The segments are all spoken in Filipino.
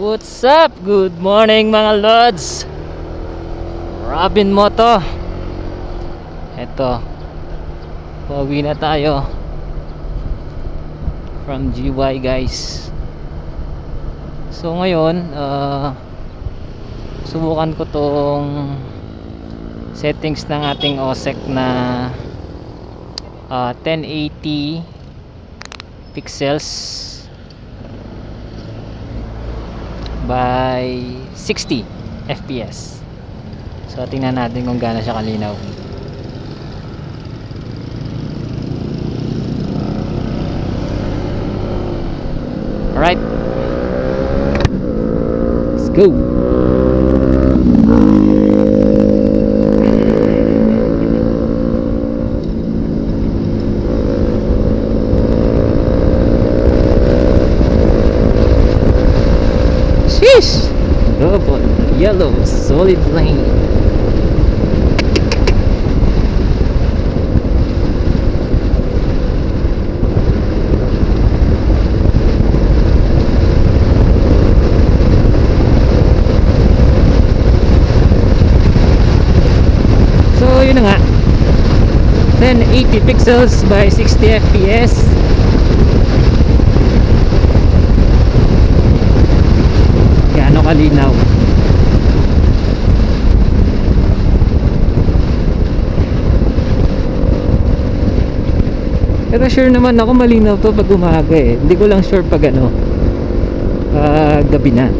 What's up? Good morning mga lods. Robin mo to. Eto, pauwi na tayo from GY guys. So ngayon subukan ko tong settings ng ating OSEC na 1080 pixels by 60 fps. So tingnan natin kung gaano siya kalinaw. Alright, let's go. Sheesh! Double yellow solid lane. So yun na nga, 1080 pixels by 60 fps. Gaano kalinaw? Pero sure naman ako malinaw to pag umaga eh. Hindi ko lang sure pag ano, pag gabi na.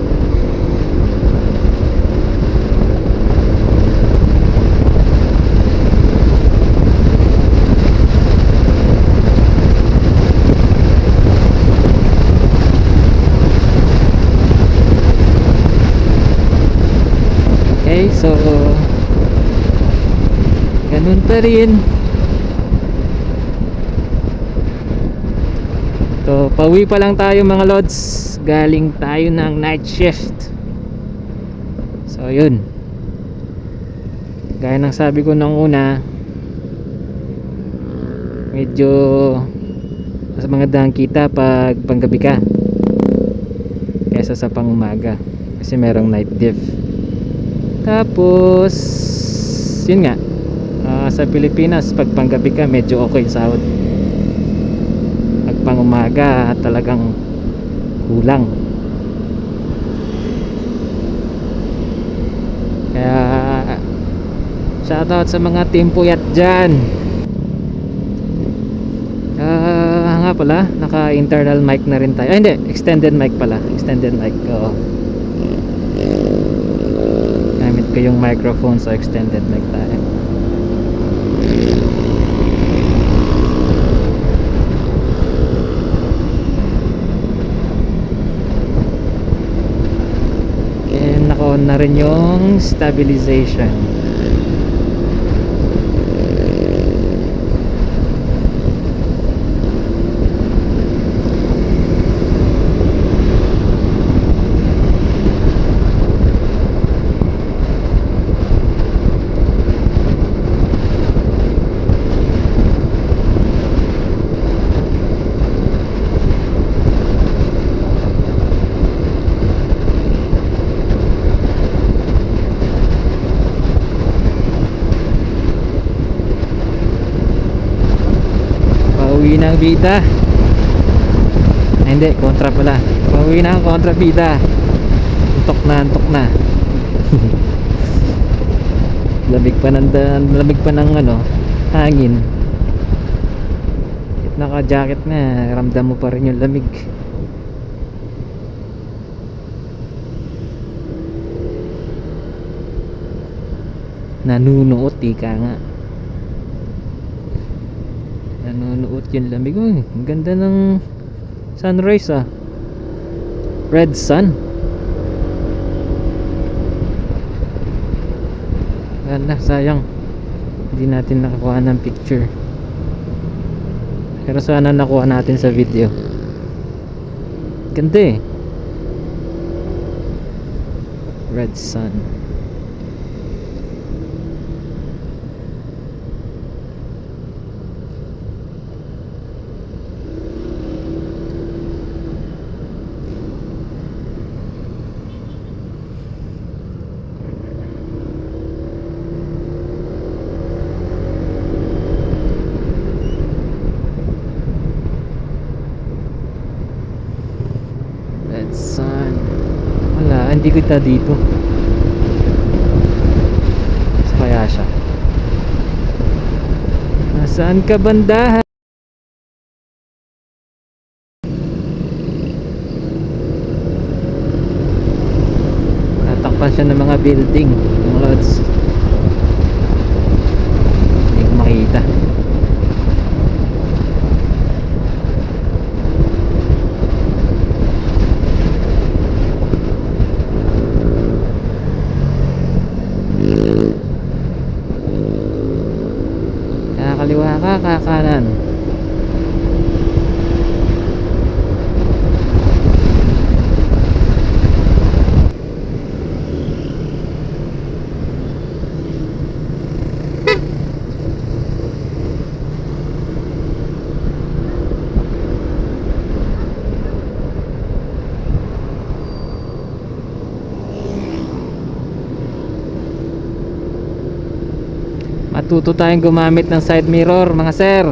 Okay, so ganun pa rin. So pauwi pa lang tayo mga lods. Galing tayo ng night shift. So yun, gaya ng sabi ko nung una, medyo mas magandang kita pag panggabi ka kaysa sa pangumaga kasi merong night diff. Tapos yun nga, sa Pilipinas pag panggabi ka medyo okay sahod. Pag pangumaga talagang kulang. Kaya shoutout sa mga team puyat dyan. Nga pala, naka internal mic na rin tayo. Ay hindi, extended mic pala. Extended mic. Gamit ko yung microphone, so extended mic tayo. And naka-on na rin yung stabilization. Pauwi ng bida. Ay, hindi, kontra pala. Pauwi na ang kontra bida. Antok na. Lamig pa ng ano, hangin. Kahit naka-jacket na, ramdam mo pa rin yung lamig. Nanunuot, ika nga. Nanunuot yung lamig. Uy, ang ganda ng sunrise ah. Red sun. Ganda, sayang hindi natin nakakuha ng picture. Pero sana nakuha natin sa video. Ganda eh. Red sun. hindi kita dito. Saan kaya siya? Nasaan ka banda? Natakpan siya ng mga building, mga lods. Hindi ko makita. Kakaliwa ka, kakanan. Matuto tayong gumamit ng side mirror, mga sir.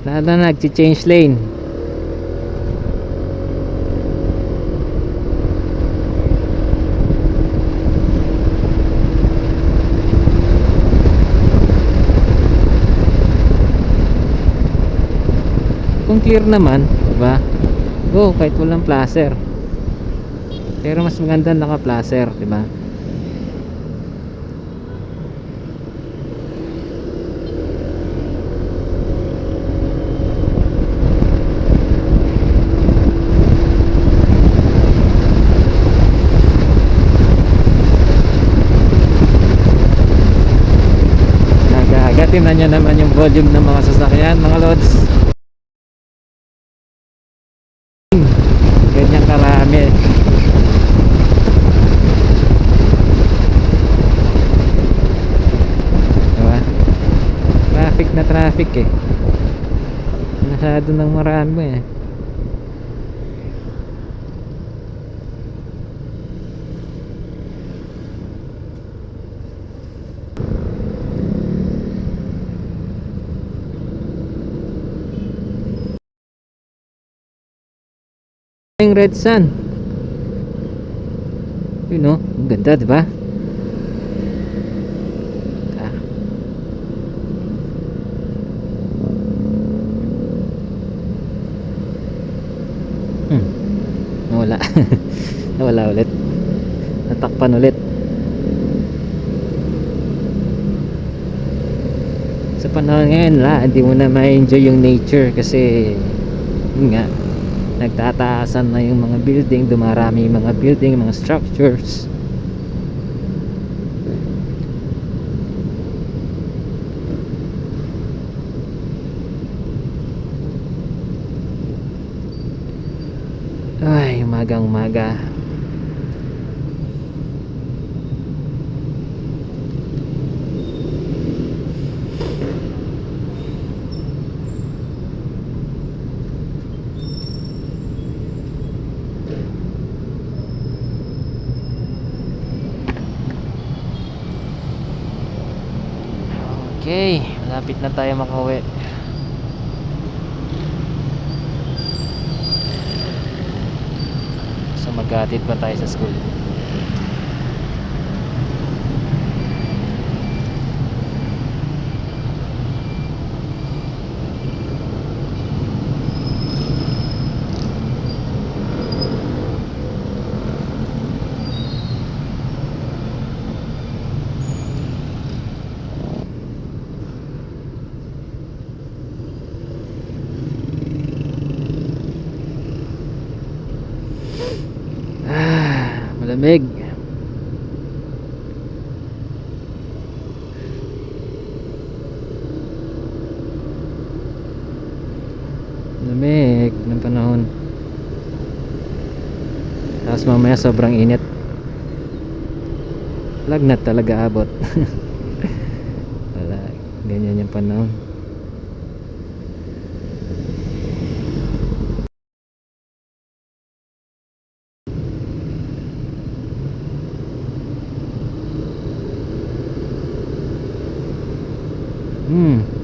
Lalo na nag-change lane. Kung clear naman, diba? Go, kahit walang placer. Pero mas maganda naka-placer, diba? Tingnan nyo naman yung volume ng mga sasakyan, mga lods. Ganyan karami. Diba? Traffic na traffic eh. Masyado nang marami eh. Yung red sun, yun know, ang ganda, diba? Nawala. Nawala ulit, natakpan ulit. Sa panahon ngayon hindi mo na ma-enjoy yung nature kasi yun nga, nagtataasan na yung mga building, dumarami yung mga building, mga structures. Ay, umagang umaga. Okay, malapit na tayo makauwi. So maghatid pa tayo sa school. Malamig. Malamig ng panahon. Tapos mamaya sobrang init. Lagnat talaga abot. Wala, ganyan yung panahon.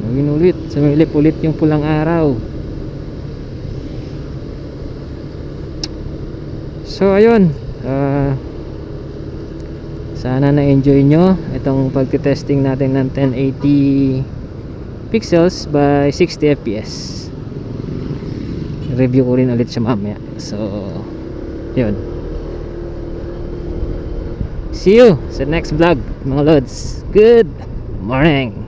Magin ulit, sumilip ulit yung pulang araw. So ayun, sana na-enjoy nyo itong pagtitesting natin ng 1080 pixels by 60 fps. Review ko rin ulit siya mamaya. So yun, see you sa next vlog mga lods. Good morning.